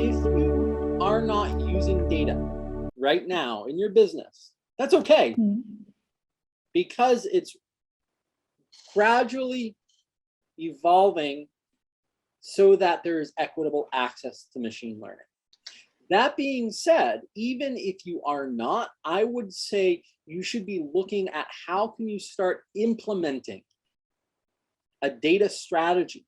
if you are not using data right now in your business, that's okay, because it's gradually evolving so that there is equitable access to machine learning. That being said, even if you are not, I would say you should be looking at how can you start implementing a data strategy,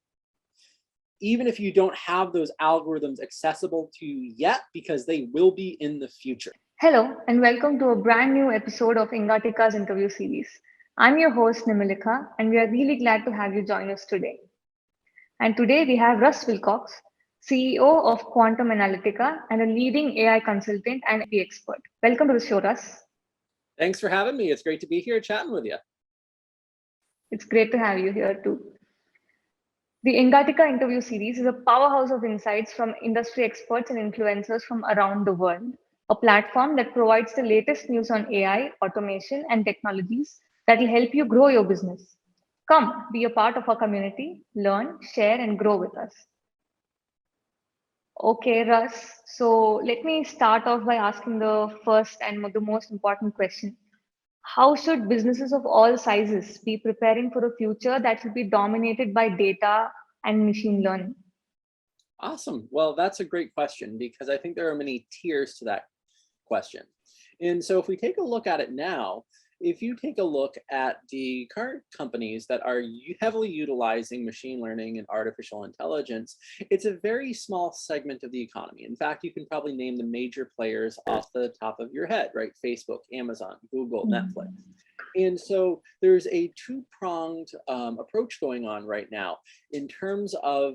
even if you don't have those algorithms accessible to you yet, because they will be in the future. Hello, and welcome to a brand new episode of Engatica's interview series. I'm your host, Analytica, and we are really glad to have you join us today. And today we have Russ Wilcox, CEO of Quantum Analytica and a leading AI consultant and NLP expert. Welcome to the show, Russ. Thanks for having me. It's great to be here chatting with you. It's great to have you here too. The Engatica interview series is a powerhouse of insights from industry experts and influencers from around the world, a platform that provides the latest news on AI, automation, and technologies that will help you grow your business. Come, be a part of our community, learn, share, and grow with us. Okay, Russ. So let me start off by asking the first and the most important question. How should businesses of all sizes be preparing for a future that will be dominated by data and machine learning? Awesome. Well, that's a great question, because I think there are many tiers to that question. And so if we take a look at it now, if you take a look at the current companies that are heavily utilizing machine learning and artificial intelligence, it's a very small segment of the economy. In fact, you can probably name the major players off the top of your head, right? Facebook, Amazon, Google, Netflix. And so there's a two-pronged approach going on right now in terms of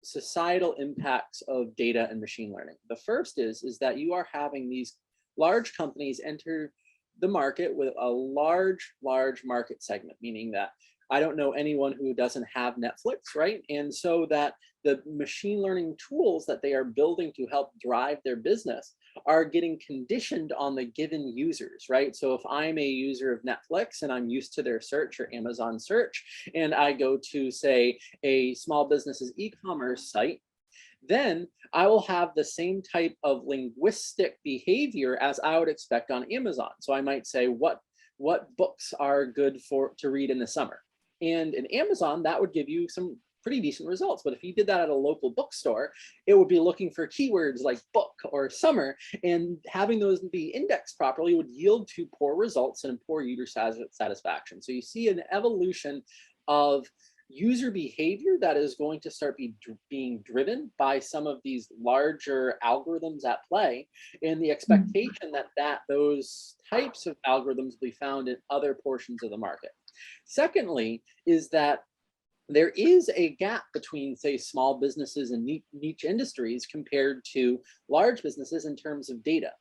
societal impacts of data and machine learning. The first is that you are having these large companies enter the market with a large market segment, meaning that I don't know anyone who doesn't have Netflix, right? And so that the machine learning tools that they are building to help drive their business are getting conditioned on the given users, right? So if I'm a user of Netflix and I'm used to their search or Amazon search, and I go to, say, a small business's e-commerce site, then I will have the same type of linguistic behavior as I would expect on Amazon. So I might say, what books are good to read in the summer? And in Amazon, that would give you some pretty decent results. But if you did that at a local bookstore, it would be looking for keywords like book or summer, and having those be indexed properly would yield to poor results and poor user satisfaction. So you see an evolution of user behavior that is going to start being driven by some of these larger algorithms at play, and the expectation that those types of algorithms will be found in other portions of the market. Secondly, is that there is a gap between, say, small businesses and niche industries compared to large businesses in terms of data.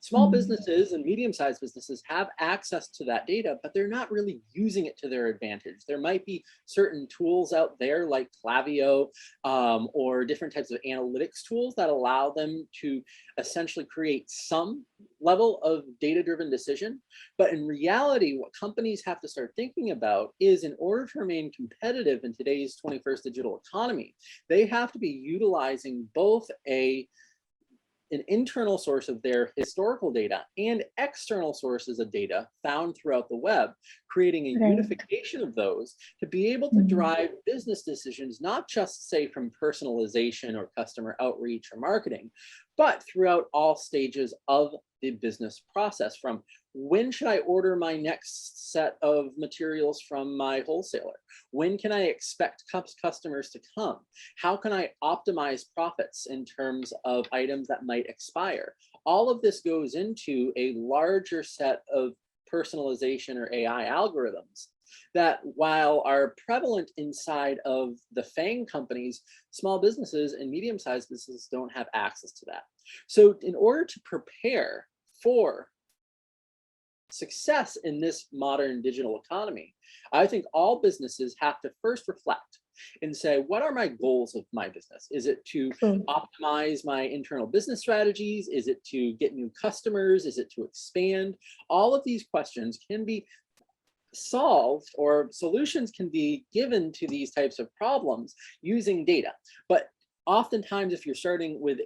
Small businesses and medium-sized businesses have access to that data, but they're not really using it to their advantage. There might be certain tools out there like Klaviyo or different types of analytics tools that allow them to essentially create some level of data-driven decision. But in reality, what companies have to start thinking about is, in order to remain competitive in today's 21st digital economy, they have to be utilizing both an internal source of their historical data and external sources of data found throughout the web, creating a unification of those to be able to drive business decisions, not just, say, from personalization or customer outreach or marketing, but throughout all stages of the business process, from when should I order my next set of materials from my wholesaler? When can I expect customers to come? How can I optimize profits in terms of items that might expire? All of this goes into a larger set of personalization or AI algorithms that, while are prevalent inside of the FANG companies, small businesses and medium-sized businesses don't have access to that. So in order to prepare for success in this modern digital economy, I think all businesses have to first reflect and say, what are my goals of my business? Is it to optimize my internal business strategies? Is it to get new customers? Is it to expand? All of these questions can be solved, or solutions can be given to these types of problems using data. But oftentimes if you're starting with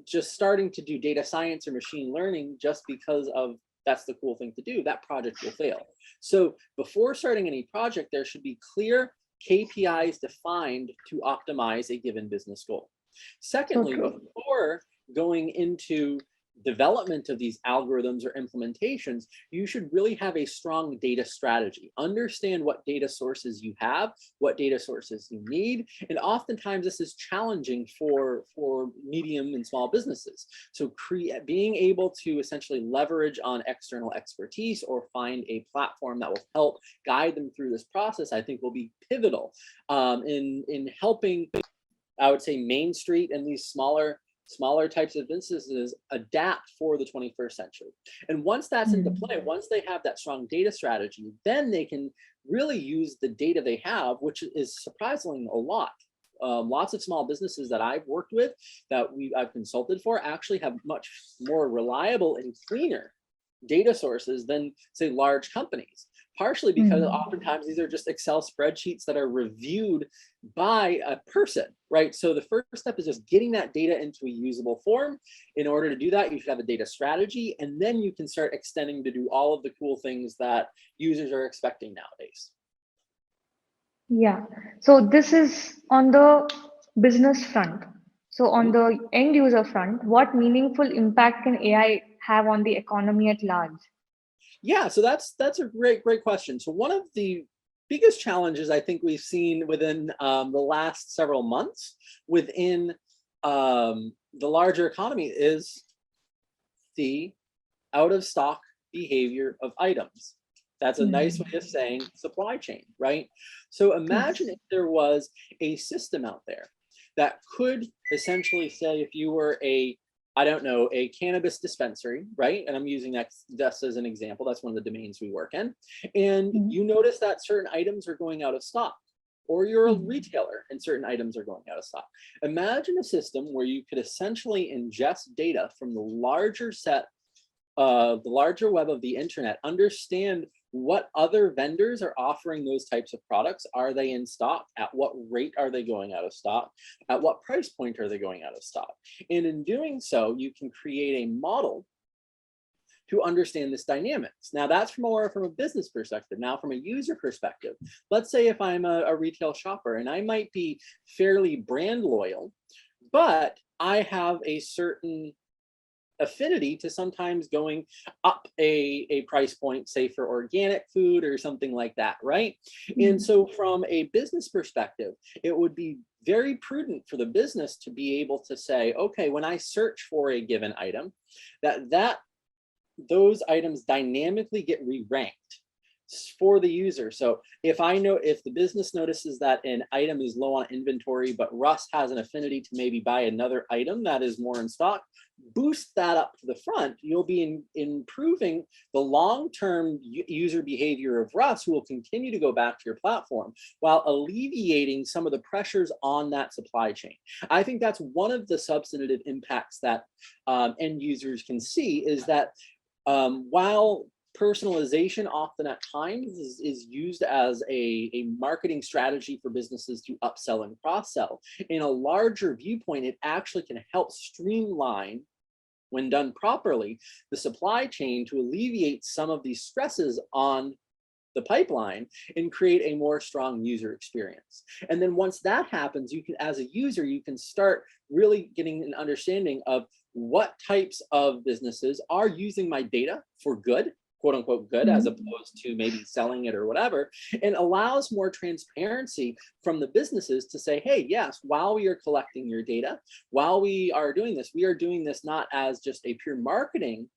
just starting to do data science or machine learning just because of that's the cool thing to do, that project will fail. So before starting any project, there should be clear KPIs defined to optimize a given business goal. Secondly, before going into development of these algorithms or implementations, you should really have a strong data strategy. Understand what data sources you have, what data sources you need, and oftentimes this is challenging for medium and small businesses. So being able to essentially leverage on external expertise or find a platform that will help guide them through this process, I think will be pivotal in helping, I would say, Main Street and these smaller types of businesses adapt for the 21st century. And once that's into play, once they have that strong data strategy, then they can really use the data they have, which is surprisingly a lot. Lots of small businesses that I've worked with, that I've consulted for, actually have much more reliable and cleaner data sources than, say, large companies. Partially because oftentimes these are just Excel spreadsheets that are reviewed by a person, right? So the first step is just getting that data into a usable form. In order to do that, you should have a data strategy, and then you can start extending to do all of the cool things that users are expecting nowadays. Yeah. So this is on the business front. So on the end user front, what meaningful impact can AI have on the economy at large? Yeah, so that's a great question. So one of the biggest challenges I think we've seen within the last several months within the larger economy is the out of stock behavior of items. That's a nice way of saying supply chain, right? So imagine if there was a system out there that could essentially say, if you were I don't know, a cannabis dispensary, right? And I'm using that just as an example. That's one of the domains we work in. And you notice that certain items are going out of stock, or you're a retailer and certain items are going out of stock. Imagine a system where you could essentially ingest data from the larger web of the internet, understand what other vendors are offering those types of products. Are they in stock? At what rate are they going out of stock? At what price point are they going out of stock? And in doing so, you can create a model to understand this dynamics. Now that's more from a business perspective. Now from a user perspective, let's say if I'm a retail shopper and I might be fairly brand loyal, but I have a certain affinity to sometimes going up a price point, say for organic food or something like that, right? And so from a business perspective, it would be very prudent for the business to be able to say, okay, when I search for a given item, those items dynamically get re-ranked for the user. So if the business notices that an item is low on inventory, but Russ has an affinity to maybe buy another item that is more in stock, boost that up to the front. You'll be improving the long-term user behavior of Russ, who will continue to go back to your platform while alleviating some of the pressures on that supply chain. I think that's one of the substantive impacts that end users can see, is that while personalization often at times is used as a marketing strategy for businesses to upsell and cross-sell, in a larger viewpoint, it actually can help streamline, when done properly, the supply chain to alleviate some of these stresses on the pipeline and create a more strong user experience. And then once that happens, you can, as a user, you can start really getting an understanding of what types of businesses are using my data for good, quote unquote good, as opposed to maybe selling it or whatever, and allows more transparency from the businesses to say, hey, yes, while we are collecting your data, while we are doing this not as just a pure marketing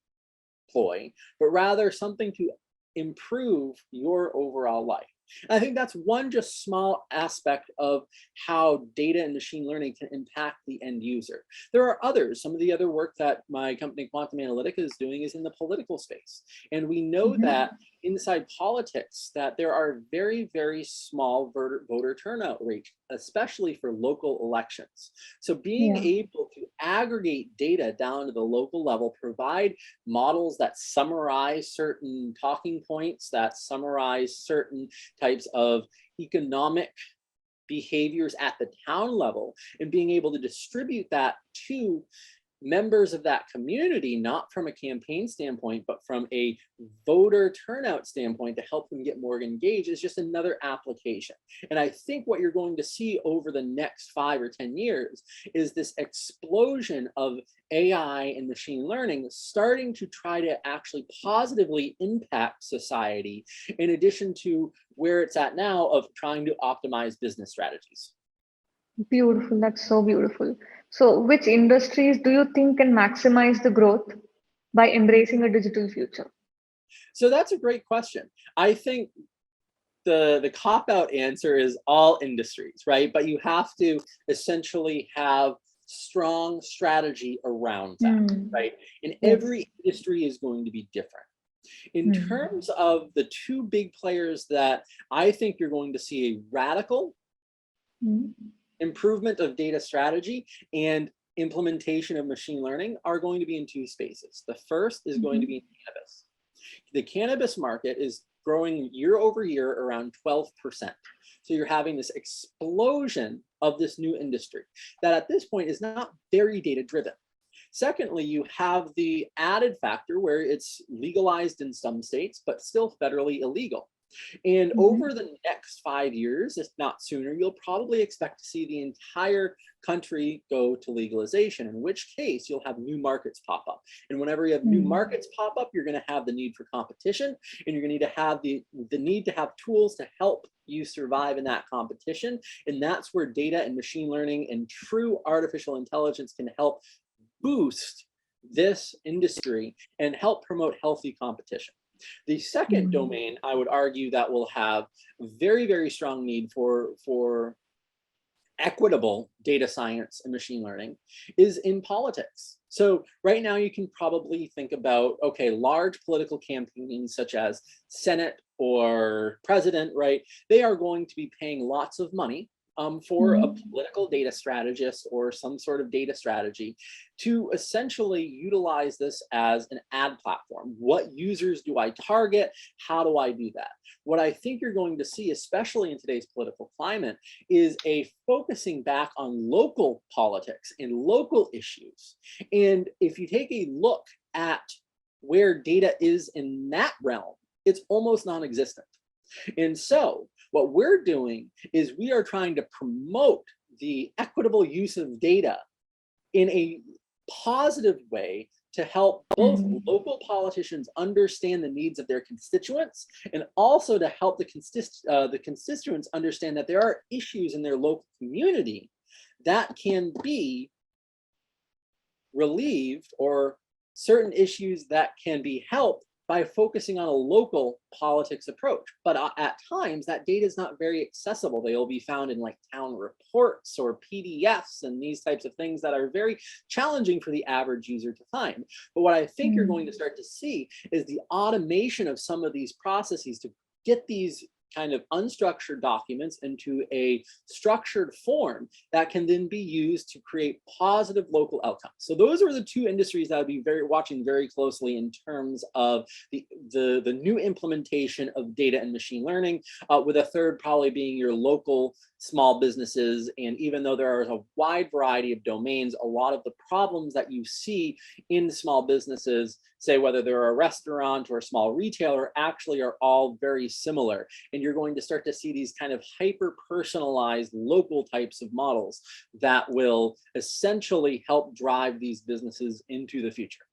ploy, but rather something to improve your overall life. And I think that's one just small aspect of how data and machine learning can impact the end user. There are others. Some of the other work that my company Quantum Analytica is doing is in the political space. And we know that inside politics, that there are very, very small voter turnout rates, especially for local elections. So being able to aggregate data down to the local level, provide models that summarize certain talking points, that summarize certain types of economic behaviors at the town level and being able to distribute that to members of that community, not from a campaign standpoint, but from a voter turnout standpoint to help them get more engaged, is just another application. And I think what you're going to see over the next 5 or 10 years is this explosion of AI and machine learning starting to try to actually positively impact society, in addition to where it's at now of trying to optimize business strategies. Beautiful. That's so beautiful. So, which industries do you think can maximize the growth by embracing a digital future? So that's a great question. I think the cop-out answer is all industries, right? But you have to essentially have strong strategy around that, right? And Yes. every industry is going to be different. In Hmm. terms of the two big players that I think you're going to see a radical Hmm. improvement of data strategy and implementation of machine learning are going to be in two spaces. The first is going to be in cannabis. The cannabis market is growing year over year around 12%. So you're having this explosion of this new industry that at this point is not very data driven. Secondly, you have the added factor where it's legalized in some states, but still federally illegal. And over the next 5 years, if not sooner, you'll probably expect to see the entire country go to legalization, in which case you'll have new markets pop up. And whenever you have new markets pop up, you're going to have the need for competition, and you're going to need to have the need to have tools to help you survive in that competition. And that's where data and machine learning and true artificial intelligence can help boost this industry and help promote healthy competition. The second domain, I would argue, that will have very, very strong need for equitable data science and machine learning is in politics. So right now you can probably think about, okay, large political campaigns such as Senate or president, right? They are going to be paying lots of money for a political data strategist or some sort of data strategy to essentially utilize this as an ad platform. What users do I target? How do I do that? What I think you're going to see, especially in today's political climate, is a focusing back on local politics and local issues. And if you take a look at where data is in that realm, it's almost non-existent. And so what we're doing is we are trying to promote the equitable use of data in a positive way to help both local politicians understand the needs of their constituents and also to help the constituents understand that there are issues in their local community that can be relieved, or certain issues that can be helped by focusing on a local politics approach. But at times that data is not very accessible. They'll be found in like town reports or PDFs and these types of things that are very challenging for the average user to find. But what I think you're going to start to see is the automation of some of these processes to get these kind of unstructured documents into a structured form that can then be used to create positive local outcomes. So those are the two industries that I'd be watching very closely in terms of the new implementation of data and machine learning, with a third probably being your local small businesses. And even though there is a wide variety of domains, a lot of the problems that you see in small businesses, say whether they're a restaurant or a small retailer, actually are all very similar. And you're going to start to see these kind of hyper-personalized local types of models that will essentially help drive these businesses into the future.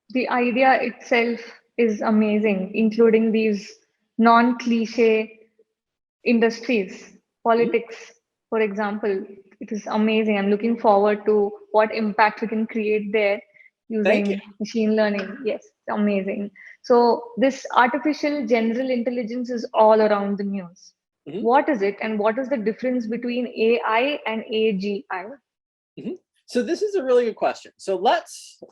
The idea itself is amazing, including these non-cliche industries, politics, for example. It is amazing. I'm looking forward to what impact we can create there Thank you. using machine learning. Yes, it's amazing. So this artificial general intelligence is all around the news. What is it, and what is the difference between AI and AGI? So this is a really good question. So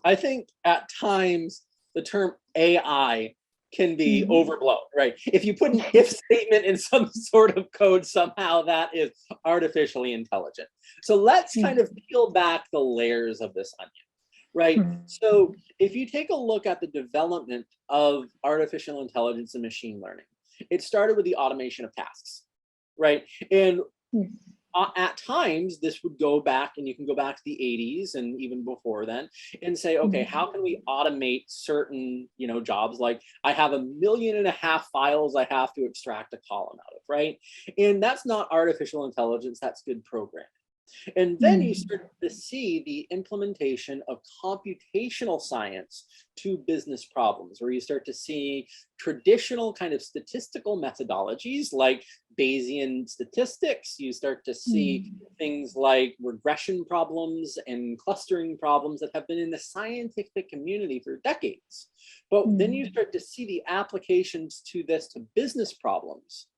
I think at times the term AI can be overblown, right? If you put an if statement in some sort of code, somehow that is artificially intelligent. So let's kind of peel back the layers of this onion, right? So if you take a look at the development of artificial intelligence and machine learning, it started with the automation of tasks. right? And Yes. at times this would go back, and you can go back to the 80s and even before then and say, okay, how can we automate certain, jobs? Like I have 1.5 million files I have to extract a column out of, right? And that's not artificial intelligence, that's good programming. And then you start to see the implementation of computational science to business problems, where you start to see traditional kind of statistical methodologies like Bayesian statistics. You start to see things like regression problems and clustering problems that have been in the scientific community for decades. But then you start to see the applications to this to business problems,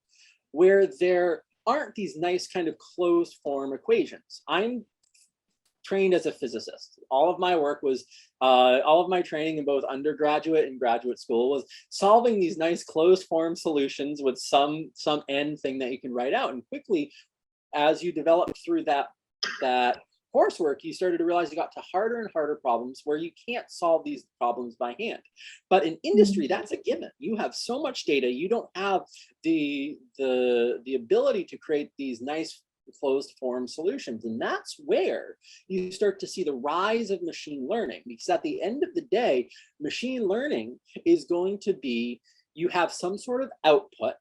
where there aren't these nice kind of closed form equations. I'm trained as a physicist. All of my work was, all of my training in both undergraduate and graduate school was solving these nice closed form solutions with some end thing that you can write out. And quickly, as you develop through that coursework, you started to realize you got to harder and harder problems where you can't solve these problems by hand. But in industry, that's a given. You have so much data, you don't have the ability to create these nice closed form solutions. And that's where you start to see the rise of machine learning, because at the end of the day, machine learning is going to be, you have some sort of output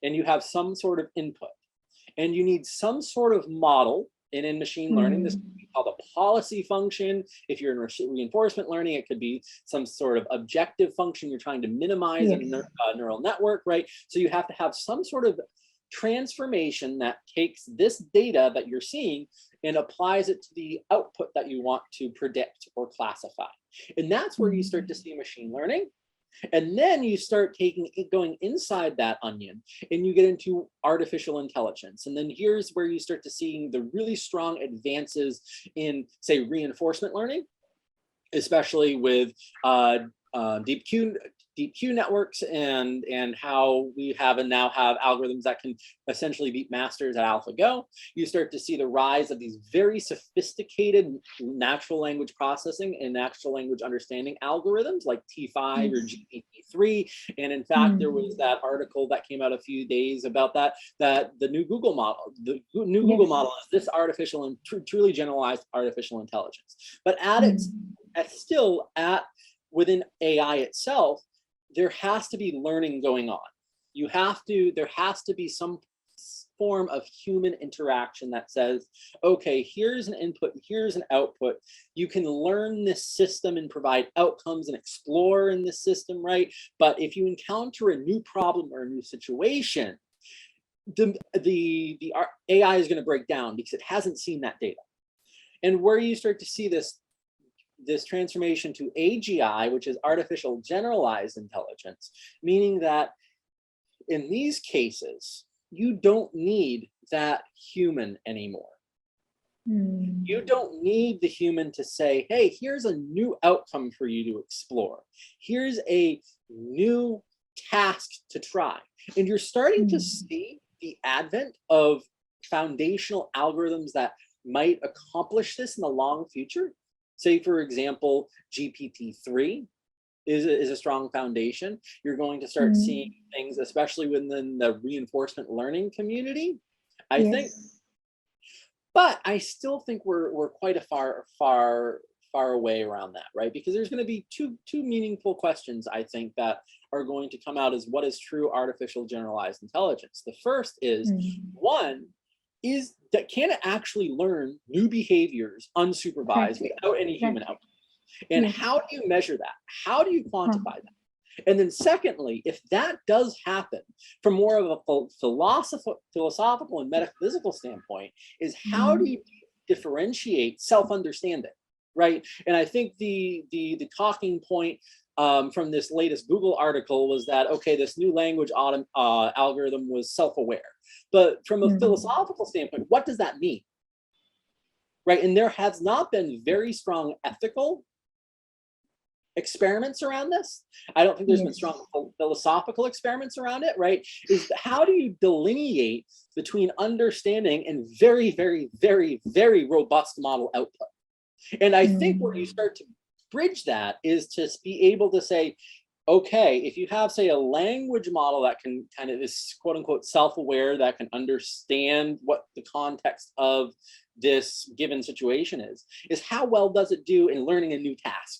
and you have some sort of input, and you need some sort of model. And in machine learning, this could be called a policy function. If you're in reinforcement learning, it could be some sort of objective function you're trying to minimize in a neural network, right? So you have to have some sort of transformation that takes this data that you're seeing and applies it to the output that you want to predict or classify. And that's where you start to see machine learning. And then you start going inside that onion and you get into artificial intelligence. And then here's where you start to see the really strong advances in, say, reinforcement learning, especially with deep Q networks and how we have and now have algorithms that can essentially beat masters at AlphaGo. You start to see the rise of these very sophisticated natural language processing and natural language understanding algorithms like T5 or GPT-3. And in fact, there was that article that came out a few days about that the new Google model, Google model is this artificial and truly generalized artificial intelligence. But within AI itself, there has to be learning going on. There has to be some form of human interaction that says, okay, here's an input, here's an output. You can learn this system and provide outcomes and explore in this system, right? But if you encounter a new problem or a new situation, the AI is going to break down because it hasn't seen that data. And where you start to see this transformation to AGI, which is artificial generalized intelligence, meaning that in these cases, you don't need that human anymore. You don't need the human to say, hey, here's a new outcome for you to explore. Here's a new task to try. And you're starting to see the advent of foundational algorithms that might accomplish this in the long future. Say, for example, GPT-3 is a strong foundation. You're going to start seeing things, especially within the reinforcement learning community, I think. But I still think we're quite a far away around that, right? Because there's going to be two meaningful questions, I think, that are going to come out as what is true artificial generalized intelligence. The first is, one, is that can it actually learn new behaviors unsupervised without any human output? And how do you measure that? How do you quantify that? And then secondly, if that does happen from more of a philosophical and metaphysical standpoint, is how do you differentiate self-understanding, right? And I think the talking point from this latest Google article was that, okay, this new language algorithm was self-aware. But from a philosophical standpoint, what does that mean? Right? And there has not been very strong ethical experiments around this. I don't think there's been strong philosophical experiments around it, right? Is how do you delineate between understanding and very, very, very, very robust model output? And I think where you start to bridge that is to be able to say, okay, if you have, say, a language model that can kind of is quote unquote self-aware, that can understand what the context of this given situation is how well does it do in learning a new task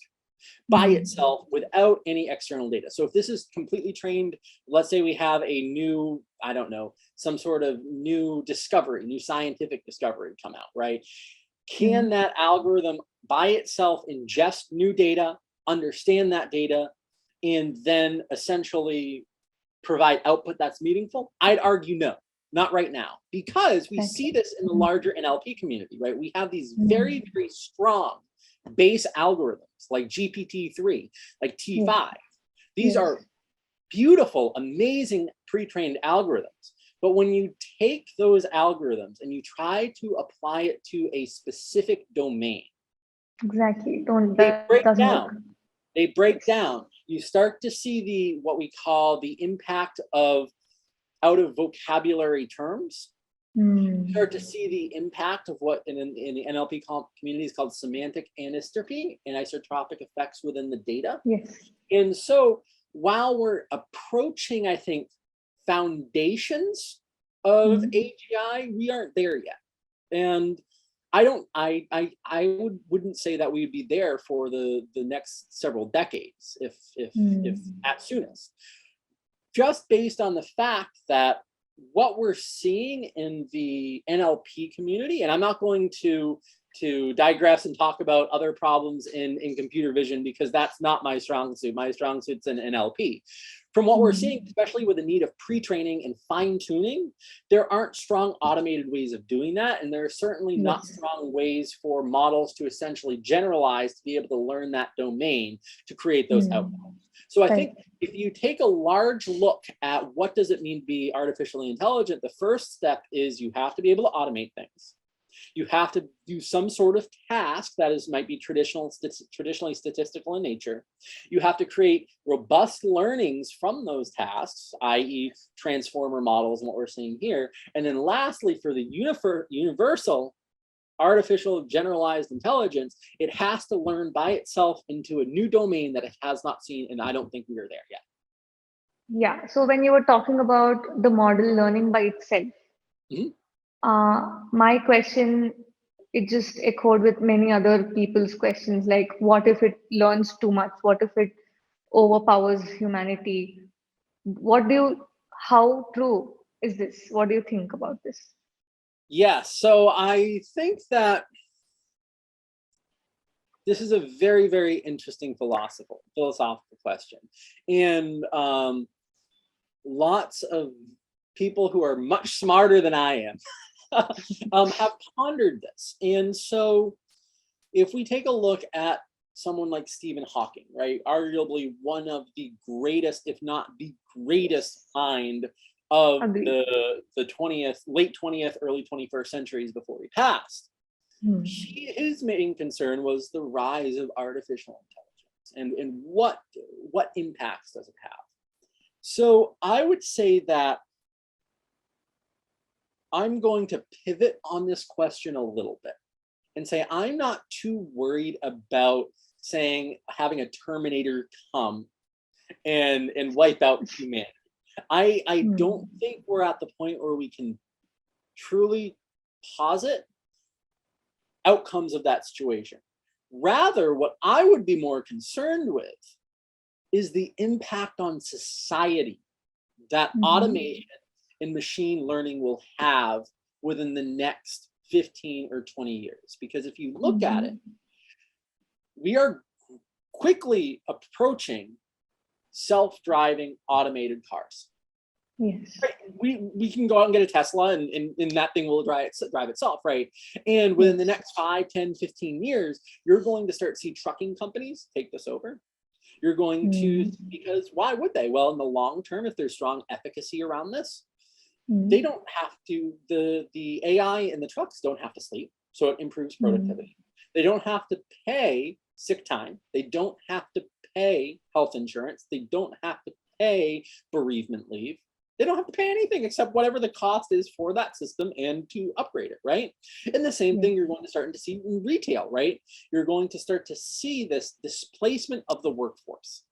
by itself without any external data? So if this is completely trained, let's say we have a new, I don't know, some sort of new discovery, new scientific discovery come out, right? Can that algorithm by itself ingest new data, understand that data, and then essentially provide output that's meaningful? I'd argue no, not right now, because we see this in the larger NLP community, right? We have these very, very strong base algorithms like GPT-3, like T5. These are beautiful, amazing pre-trained algorithms. But when you take those algorithms and you try to apply it to a specific domain, They break doesn't down. work. They break down. You start to see the what we call the impact of out of vocabulary terms. You start to see the impact of what in the NLP community is called semantic anisotropy, anisotropic effects within the data. And so while we're approaching, I think, foundations of AGI, we aren't there yet. And I wouldn't say that we would be there for the next several decades, if at soonest. Just based on the fact that what we're seeing in the NLP community, and I'm not going to digress and talk about other problems in computer vision, because that's not my strong suit. My strong suit's in NLP. From what we're seeing, especially with the need of pre-training and fine-tuning, there aren't strong automated ways of doing that. And there are certainly not strong ways for models to essentially generalize to be able to learn that domain to create those outcomes. So I think if you take a large look at what does it mean to be artificially intelligent, the first step is you have to be able to automate things. You have to do some sort of task that might be traditionally statistical in nature. You have to create robust learnings from those tasks, i.e. transformer models and what we're seeing here. And then lastly, for the universal artificial generalized intelligence, it has to learn by itself into a new domain that it has not seen, and I don't think we are there yet. Yeah, so when you were talking about the model learning by itself, my question, it just echoed with many other people's questions, like what if it learns too much? What if it overpowers humanity? How true is this? What do you think about this? Yes, so I think that this is a very, very interesting philosophical question. And lots of people who are much smarter than I am have pondered this. And so if we take a look at someone like Stephen Hawking, right, arguably one of the greatest, if not the greatest mind of the late 20th, early 21st centuries before he passed, his main concern was the rise of artificial intelligence and what impacts does it have. So I would say that I'm going to pivot on this question a little bit and say I'm not too worried about having a Terminator come and wipe out humanity. I don't think we're at the point where we can truly posit outcomes of that situation. Rather, what I would be more concerned with is the impact on society that automation and machine learning will have within the next 15 or 20 years. Because if you look at it, we are quickly approaching self-driving automated cars. Yes. Right? We can go out and get a Tesla and that thing will drive itself, right? And within the next 5, 10, 15 years, you're going to start to see trucking companies take this over. You're going to, because why would they? Well, in the long term, if there's strong efficacy around this, they don't have to, the AI in the trucks don't have to sleep, so it improves productivity. They don't have to pay sick time. They don't have to pay health insurance. They don't have to pay bereavement leave. They don't have to pay anything except whatever the cost is for that system and to upgrade it, right? And the same thing you're going to start to see in retail, right? You're going to start to see this displacement of the workforce.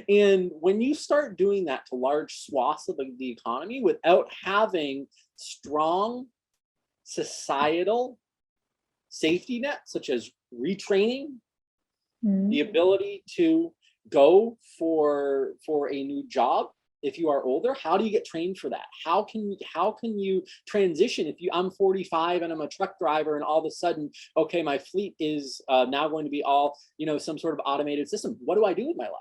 And when you start doing that to large swaths of the economy without having strong societal safety nets, such as retraining, the ability to go for a new job if you are older, how do you get trained for that? How can you transition if I'm 45 and I'm a truck driver and all of a sudden, okay, my fleet is now going to be all, some sort of automated system. What do I do with my life?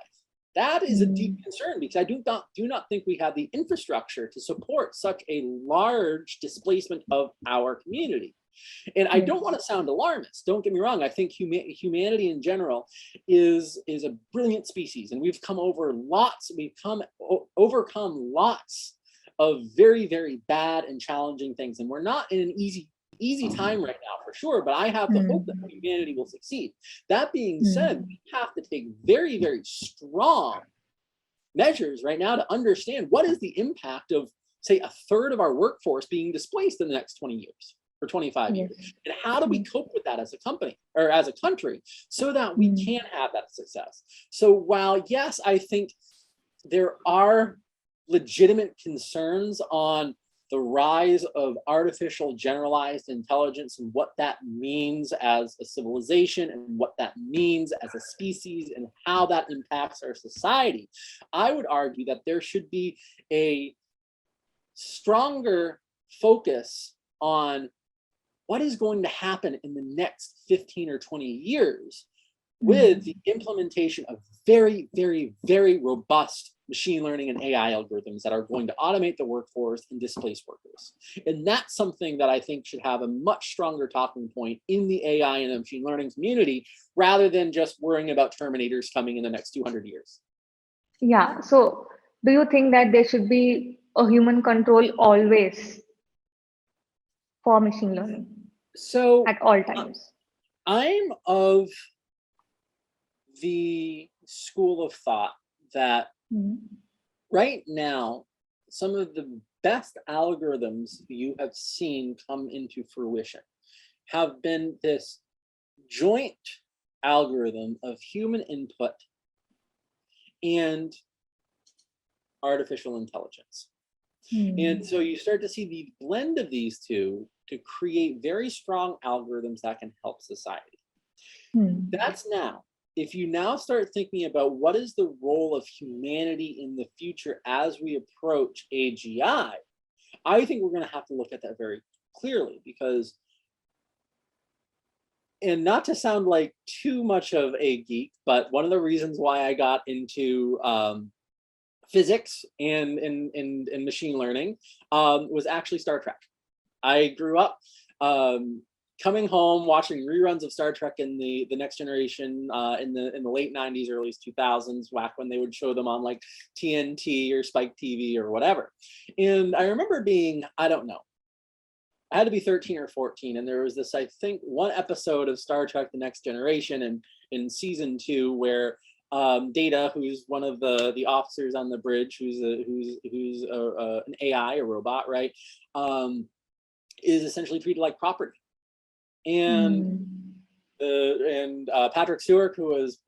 That is a deep concern, because I do not think we have the infrastructure to support such a large displacement of our community. And I don't want to sound alarmist. Don't get me wrong. I think humanity in general is a brilliant species, and we've overcome lots of very, very bad and challenging things. And we're not in an easy time right now, for sure, but I have the hope that humanity will succeed. That being said, we have to take very, very strong measures right now to understand what is the impact of, say, a third of our workforce being displaced in the next 20 years or 25 years. And how do we cope with that as a company or as a country so that we can have that success? So while, yes, I think there are legitimate concerns on the rise of artificial generalized intelligence and what that means as a civilization and what that means as a species and how that impacts our society, I would argue that there should be a stronger focus on what is going to happen in the next 15 or 20 years with the implementation of very, very, very robust machine learning and AI algorithms that are going to automate the workforce and displace workers. And that's something that I think should have a much stronger talking point in the AI and the machine learning community, rather than just worrying about Terminators coming in the next 200 years. Yeah. So do you think that there should be a human control always for machine learning? So at all times? I'm of the school of thought that right now, some of the best algorithms you have seen come into fruition have been this joint algorithm of human input and artificial intelligence. And so you start to see the blend of these two to create very strong algorithms that can help society. That's now. If you now start thinking about what is the role of humanity in the future as we approach AGI, I think we're going to have to look at that very clearly, because, and not to sound like too much of a geek, but one of the reasons why I got into physics and machine learning was actually Star Trek. I grew up coming home watching reruns of Star Trek in the Next Generation in the late 90s, early 2000s, back when they would show them on like TNT or Spike TV or whatever. And I remember being, I don't know, I had to be 13 or 14, and there was this, I think, one episode of Star Trek: The Next Generation, and in season 2, where Data, who's one of the officers on the bridge, who's an AI, a robot, right, is essentially treated like property. And Patrick Stewart, who was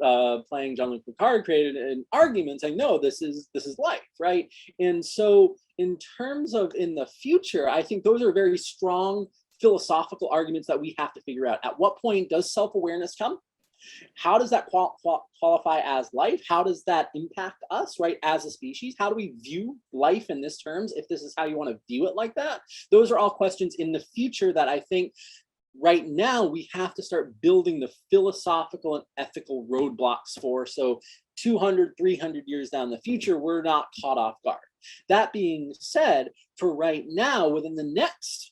playing Jean-Luc Picard, created an argument saying, no, this is life, right? And so in terms of in the future, I think those are very strong philosophical arguments that we have to figure out. At what point does self-awareness come? How does that qualify as life? How does that impact us, right, as a species? How do we view life in this terms, if this is how you want to view it like that? Those are all questions in the future that I think right now we have to start building the philosophical and ethical roadblocks for, so 200, 300 years down the future, we're not caught off guard. That being said, for right now, within the next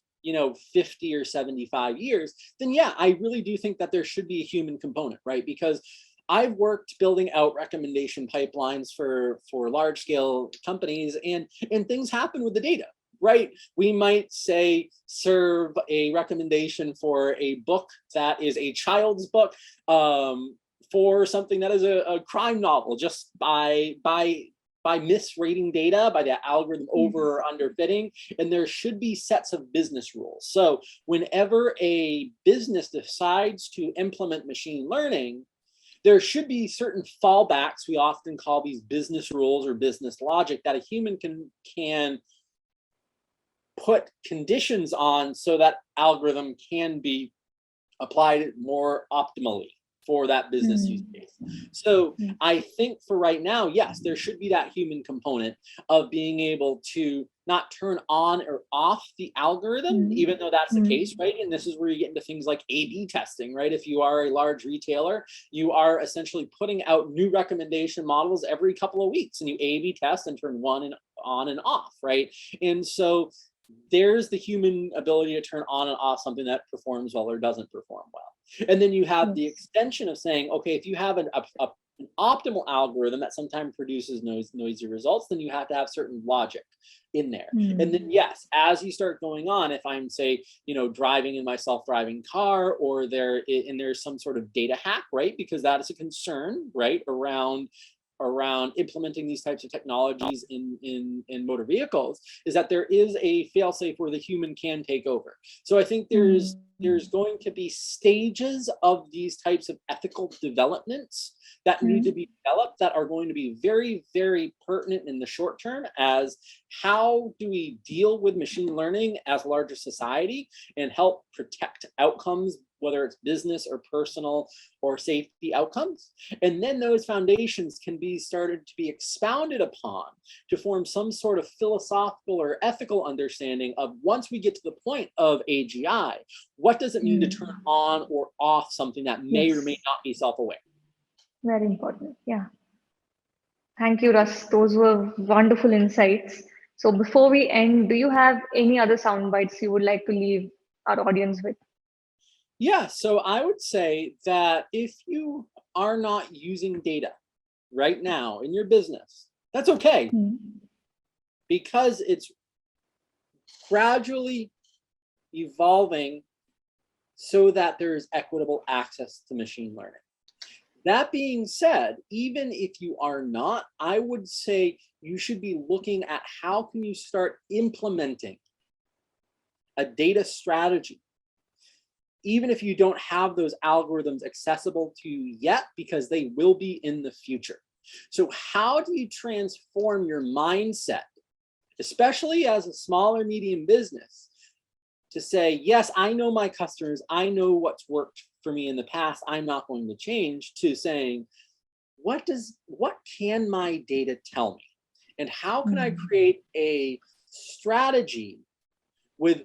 50 or 75 years, then yeah, I really do think that there should be a human component, right? Because I've worked building out recommendation pipelines for large scale companies, and things happen with the data, right? We might say serve a recommendation for a book that is a child's book for something that is a crime novel, just by misrating data, by the algorithm over or under fitting, and there should be sets of business rules. So whenever a business decides to implement machine learning, there should be certain fallbacks. We often call these business rules or business logic that a human can put conditions on so that algorithm can be applied more optimally for that business use case. So I think for right now, yes, there should be that human component of being able to not turn on or off the algorithm, even though that's the case, right? And this is where you get into things like A/B testing, right? If you are a large retailer, you are essentially putting out new recommendation models every couple of weeks, and you A/B test and turn one on and off, right? And so there's the human ability to turn on and off something that performs well or doesn't perform well. And then you have the extension of saying, okay, if you have an optimal algorithm that sometimes produces noisy results, then you have to have certain logic in there. And then yes, as you start going on, if I'm say, driving in my self-driving car, or there's some sort of data hack, right? Because that is a concern, right? Around implementing these types of technologies in motor vehicles, is that there is a fail-safe where the human can take over. So I think there's going to be stages of these types of ethical developments that need to be developed that are going to be very, very pertinent in the short term, as how do we deal with machine learning as a larger society and help protect outcomes, whether it's business or personal or safety outcomes. And then those foundations can be started to be expounded upon to form some sort of philosophical or ethical understanding of, once we get to the point of AGI, what does it mean to turn on or off something that may or may not be self-aware? Very important. Yeah. Thank you, Russ. Those were wonderful insights. So before we end, do you have any other sound bites you would like to leave our audience with? Yeah, so I would say that if you are not using data right now in your business, that's okay, because it's gradually evolving so that there is equitable access to machine learning. That being said, even if you are not, I would say you should be looking at how can you start implementing a data strategy, even if you don't have those algorithms accessible to you yet, because they will be in the future. So how do you transform your mindset, especially as a small or medium business, to say, yes, I know my customers, I know what's worked for me in the past, I'm not going to change, to saying, what can my data tell me? And how can I create a strategy with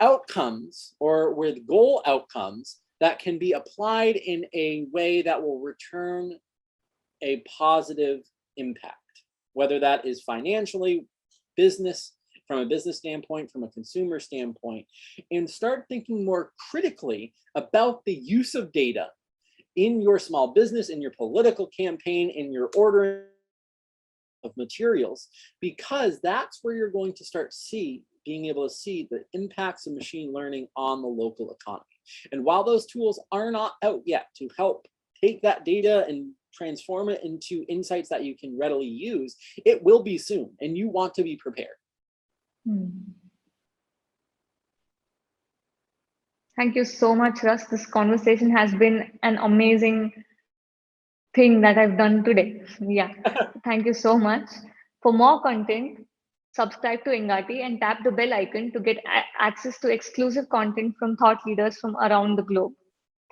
outcomes, or with goal outcomes, that can be applied in a way that will return a positive impact, whether that is financially, business, from a business standpoint, from a consumer standpoint, and start thinking more critically about the use of data in your small business, in your political campaign, in your ordering of materials, because that's where you're going to start being able to see the impacts of machine learning on the local economy. And while those tools are not out yet to help take that data and transform it into insights that you can readily use, it will be soon, and you want to be prepared. Thank you so much, Russ. This conversation has been an amazing thing that I've done today. Yeah, thank you so much. For more content, subscribe to Engati and tap the bell icon to get access to exclusive content from thought leaders from around the globe.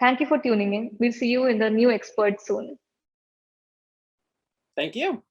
Thank you for tuning in. We'll see you in the new expert soon. Thank you.